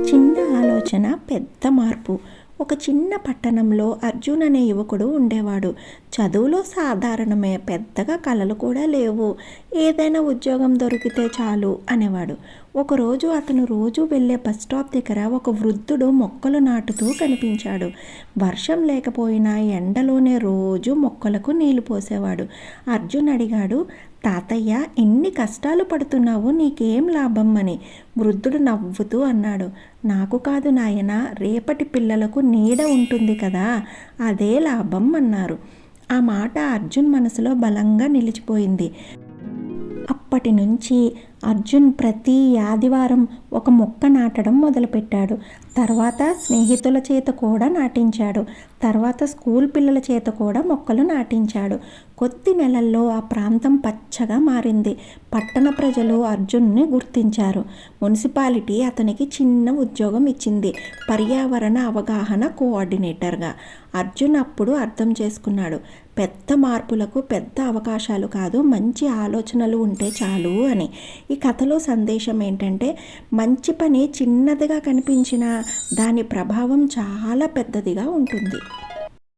చిన్న ఆలోచన పెద్ద మార్పు. ఒక చిన్న పట్టణంలో అర్జున్ అనే యువకుడు ఉండేవాడు. చదువులో సాధారణమే, పెద్దగా కలలు కూడా లేవు. ఏదైనా ఉద్యోగం దొరికితే చాలు అనేవాడు. ఒకరోజు అతను రోజు వెళ్ళే బస్ స్టాప్ దగ్గర ఒక వృద్ధుడు మొక్కలు నాటుతూ కనిపించాడు. వర్షం లేకపోయినా ఎండలోనే రోజు మొక్కలకు నీళ్లు పోసేవాడు. అర్జున్ అడిగాడు, తాతయ్య, ఎన్ని కష్టాలు పడుతున్నావు, నీకేం లాభం అని. వృద్ధుడు నవ్వుతూ అన్నాడు, నాకు కాదు నాయనా, రేపటి పిల్లలకు నీడ ఉంటుంది కదా, అదే లాభం అన్నారు. ఆ మాట అర్జున్ మనసులో బలంగా నిలిచిపోయింది. అప్పటి నుంచి అర్జున్ ప్రతి ఆదివారం ఒక మొక్క నాటడం మొదలుపెట్టాడు. తర్వాత స్నేహితుల చేత కూడా నాటించాడు. తర్వాత స్కూల్ పిల్లల చేత కూడా మొక్కలు నాటించాడు. కొద్ది నెలల్లో ఆ ప్రాంతం పచ్చగా మారింది. పట్టణ ప్రజలు అర్జున్ని గుర్తించారు. మున్సిపాలిటీ అతనికి చిన్న ఉద్యోగం ఇచ్చింది, పర్యావరణ అవగాహన కోఆర్డినేటర్గా. అర్జున్ అప్పుడు అర్థం చేసుకున్నాడు, పెద్ద మార్పులకు పెద్ద అవకాశాలు కాదు, మంచి ఆలోచనలు ఉంటే చాలు అని. ఈ కథలో సందేశం ఏంటంటే, మంచి పని చిన్నదిగా కనిపించినా దాని ప్రభావం చాలా పెద్దదిగా ఉంటుంది.